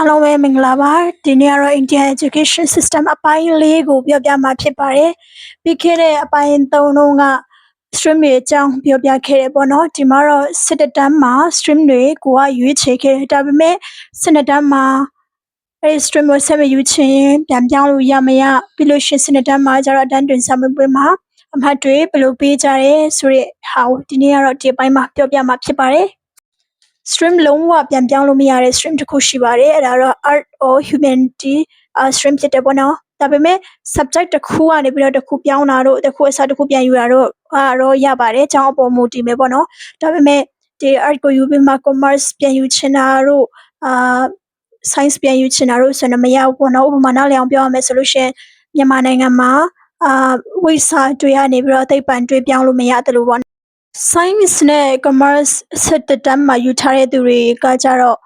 အားလုံးပဲမင်္ဂလာပါဒီနေ့ကတော့ Indian Education System အပိုင်း၄ကိုပြောပြမှာဖြစ်ပါတယ်ပြီးခဲ့တဲ့အပိုင်း၃တုန်းက stream တွေအကြောင်းပြောပြခဲ့တယ်ပေါ့နော်ဒီမှာတော့စစ်တမ်းမှာ stream တွေကိုကရွေးချယ်ခဲ့တယ်ဒါပေမဲ့စစ်တမ်းမှာအဲဒီ stream ကိုဆက်မယူချင်ပြန်ပြောင်းလို့ရမရပြီးလို့ရှိရင်စစ်တမ်းမှာကျတော့အတန်းတွင်စာမေးပွဲမှာအမှတ်တွေဘယ်လိုပေးကြရဲဆိုတဲ့ဟာကိုဒီနေ့ကတော့ဒီအပိုင်းမှာပြောပြမှာဖြစ်ပါတယ်stream လုံးဝပြန်ပြောင်းလို့မရတဲ့ stream တစ်ခုရှိပါတယ်အဲ့ဒါတော့ art or humanity stream ဖြစ်တယ်ပေါ့နော်ဒါပေမဲ့ subject တစ်ခုကနေပြီးတော့တစ်ခုပြောင်းတာတို့တစ်ခုအစားတစ်ခုပြန်ယူတာတို့တော့ရပါတယ်အကြောင်းအပေါ်မူတည်မယ်ပေါ့နော်ဒါပေမဲ့ဒီ art ကိုယူပြီးမှ commerce ပြန်ယူချင်တာတို့science ပြန်ယူချင်တာတို့ဆိုရင်မရဘူးပေါ့နော်ဥပမာနားလည်အောင်ပြောရမယ်ဆိုလို့ရှိရင်မြန်မာနိုင်ငံမှာဝိစာတွေကနေပြီးတော့သိပ္ပံတွေပြောင်းလို့မရတယ်လို့ပေါ့ science နဲ့ commerce စစ်တမ်းမှာယူထားတဲ့သူတွေကကြတော့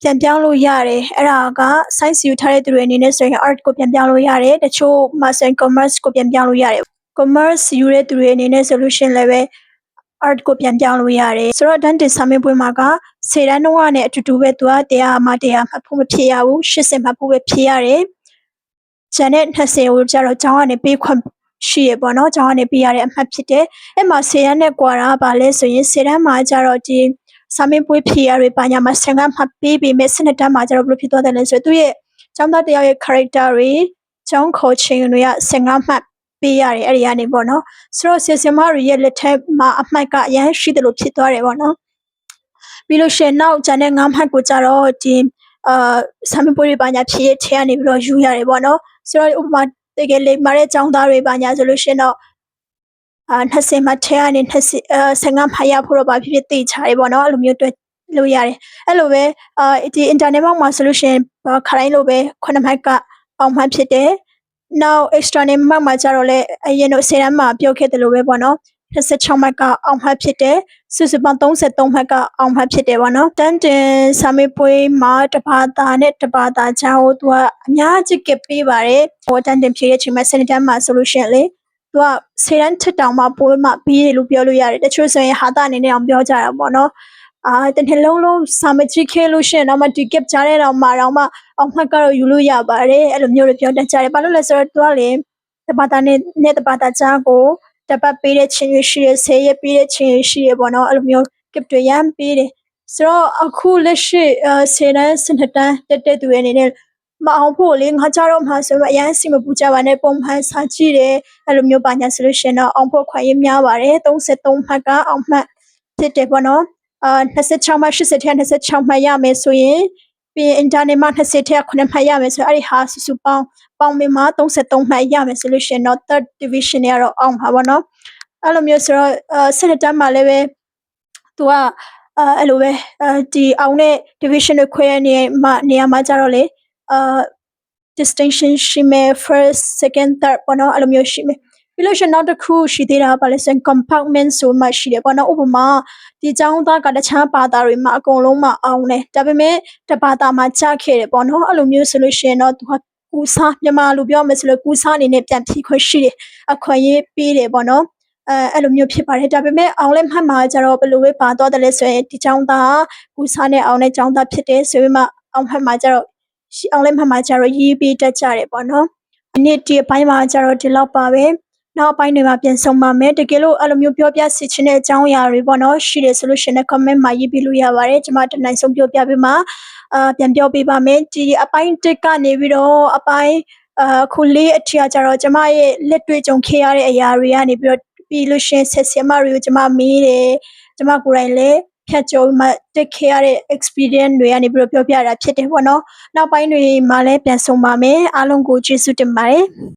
ပြန်ပြောင်းလို့ရတယ်အဲ့ဒါက science ယူထားတဲ့သူတွေအနေနဲ့ဆိုရင် art ကိုပြန်ပြောင်းလို့ရတယ်တချို့မှာဆိုရင် commerce ကိုပြန်ပြောင်းလို့ရတယ် commerce ယူတဲ့သူတွေအနေနဲ့ဆိုလို့ရှိရင်လည်းပဲ art ကိုပြန်ပြောင်းလို့ရတယ်ဆိုတော့တန်းတင်စာမေးပွဲမှာက10တန်းတော့နဲ့အတူတူပဲသူက100မှ100မှတ်ဖို့မဖြစ်ရဘူး80မှတ်ဖို့ပဲဖြစ်ရတယ်ကျန်တဲ့20ကိုကျတော့ကျောင်းကနေပေးခွင့်ရှိရပေါ့နော်ကျောင်းကနေပေးရတဲ့အမှတ်ဖြစ်တယ်အဲ့မှာ10တန်းနဲ့ကွာတာပါလဲဆိုရင်10တန်းမှာကျတော့ဒီစာမေးပွဲဖြေရတွေပါညာမှာ15မှတ်ပေးပေမဲ့12တန်းမှာကျတော့ဘယ်လိုဖြစ်သွားတယ်လဲဆိုတော့သူရဲ့ကျောင်းသားတယောက်ရဲ့ character တွေကျောင်းခေါ်ခြင်းတွေက15မှတ်ပေးရတယ်အဲ့ဒီကနေပေါ့နော်ဆိုတော့ဆရာမတွေရဲ့လက်ထက်မှာအမှတ်ကအရင်ရှိတယ်လို့ဖြစ်သွားတယ်ပေါ့နော်ပြီးလို့ရှိရင်နောက်ကျန်တဲ့9မှတ်ကိုကျတော့ဒီစာမေးပွဲတွေပါညာဖြေရထဲကနေပြီးတော့ယူရတယ်ပေါ့နော်ဆိုတော့ဥပမာတကယ်လိမ္မာတဲ့ကျောင်းသားတွေပါညာဆိုလို့ရှိရင်တော့20မှတ်ထဲကနေ15မှတ်ရဖို့တော့ဘာဖြစ်ဖြစ်သိချတယ်ပေါ့နော်အဲ့လိုမျိုးတွေ့လို့ရတယ်အဲ့လိုပဲဒီ internet မှာဆိုလို့ရှိရင်ခရိုင်းလိုပဲ9မှတ်ကပေါင်မှတ်ဖြစ်တယ်နောက် external မှာကျတော့လေအရင်တော့10တန်းမှာပြောခဲ့တယ်လို့ပဲပေါ့နော်26မှတ်ကအောင်မှတ်ဖြစ်တယ်စုစုပေါင်း33မှတ်ကအောင်မှတ်ဖြစ်တယ်ပေါ့နော်တန်းတင်စာမေးပွဲမှာတဘာသာနဲ့တဘာသာချောင်းသူကအများကြီးကပေးပါတယ်ဟိုတန်းတင်ဖြေတဲ့အချိန်မှာစနေတန်းမှာဆိုလို့ရှိရင်လေသူက10တန်းထက်တောင်မှပိုမှပြီးတယ်လို့ပြောလို့ရတယ်တချို့ဆိုရင်ဟာတာအနေနဲ့အောင်ပြောကြတာပေါ့နော်တနေ့လုံးစာမကြည့်ခဲ့လို့ရှိရင်တော့မှဒီ gap ကြားတဲ့တော့မှအောင်မှတ်ကတော့ယူလို့ရပါတယ်အဲ့လိုမျိုးတွေပြောတတ်ကြတယ်ဘာလို့လဲဆိုတော့သူကလေတဘာသာနဲ့တဘာသာချောင်းကိုတပတ်ပေးတဲ့ချင်းရှိရ10ရက်ပေးတဲ့ချင်းရှိရပေါ့နော်အဲ့လိုမျိုး gift တွေရမ်းပေးတယ်ဆိုတော့အခုလက်ရှိ10တန်း12တန်းတက်သူတွေအနေနဲ့မအောင်ဖို့လေငါကြတော့မှဆိုတော့အရင်စီမပူကြပါနဲ့ပုံမှန်စာကြည့်တယ်အဲ့လိုမျိုးပါညာဆိုလို့ရှင်တော့အောင်ဖို့ခွင့်ရများပါတယ်33မှတ်ကအောင်မှတ်ဖြစ်တယ်ပေါ့နော်26မှတ်80ထဲ26မှတ်ရမယ်ဆိုရင်ပြီး internet မှာ20ထဲ9မှတ်ရမယ်ဆိုတော့အဲ့ဒီဟာစုစုပေါင်းပြီးမှ33မှတ်ရမယ်ဆိုလို့ရှင်တော့ third division တွေကတော့အောင်ပါပေါ့နော်အဲ့လိုမျိုးဆိုတော့စစ်တမ်းမှာလည်းပဲသူကအဲ့လိုပဲဒီအောင်တဲ့ division တွေခွဲနေရာမှာကြတော့လေdistinction ရှိမယ် first second third ပေါ့နော်အဲ့လိုမျိုးရှိမယ်ပြီးလို့ရှိရင်နောက်တစ်ခုရှိသေးတာပါလဲဆိုရင် compartment ဆိုမှရှိတယ်ပေါ့နော်ဥပမာဒီကျောင်းသားကတခြားဘာသာတွေမှာအကုန်လုံးမအောင်တယ်ဒါပေမဲ့တဘာသာမှာကြားခဲ့တယ်ပေါ့နော်အဲ့လိုမျိုးဆိုလို့ရှိရင်တော့သူကကူစားမြန်မာလိုပြောမယ်ဆိုလို့ကူစားအနေနဲ့ပြန်ဖြေခွင့်ရှိတယ်အခွင့်အရေးပေးတယ်ပေါ့နော်အဲ့လိုမျိုးဖြစ်ပါတယ်ဒါပေမဲ့အောင်လက်မှတ်မှာကျတော့ဘယ်လိုပဲပါသွားတယ်လဲဆိုရင်ဒီကျောင်းသားကူစားနဲ့အောင်တဲ့ကျောင်းသားဖြစ်တယ်ဆိုပြီးမှအောင်မှတ်မှာကျတော့အောင်လက်မှတ်မှာကျတော့ရေးပေးတတ်ကြတယ်ပေါ့နော်ဒီနေ့ဒီအပိုင်းမှာကျတော့ဒီလောက်ပါပဲနောက်အပိုင်းတွေမှာပြန်ဆုံးပါမယ်တကယ်လို့အဲ့လိုမျိုးပြောပြစီချင်တဲ့အကြောင်းအရာတွေပေါ့နော်ရှိတယ်ဆိုလို့ရှိရင် comment မှာရေးပေးလို့ရပါတယ်ကျွန်မတနိုင်ဆုံးပြောပြပေးမှာပြန်ပြောပေးပါမယ်ဒီအပိုင်း1ကနေပြီးတော့အပိုင်းခုလေးအထီကကျတော့ကျွန်မရဲ့လက်တွေ့ကြုံခဲ့ရတဲ့အရာတွေကနေပြီးလို့ရှိရင်ဆက်ဆံမတွေကိုကျွန်မမေးတယ်ကျွန်မကိုယ်တိုင်လည်းဖြတ်ကျော်မှတက်ခဲ့ရတဲ့ experience တွေကနေပြီးတော့ပြောပြတာဖြစ်တယ်ပေါ့နော်နောက်ပိုင်းတွေမှာလည်းပြန်ဆုံးပါမယ်အားလုံးကိုကျေးဇူးတင်ပါတယ်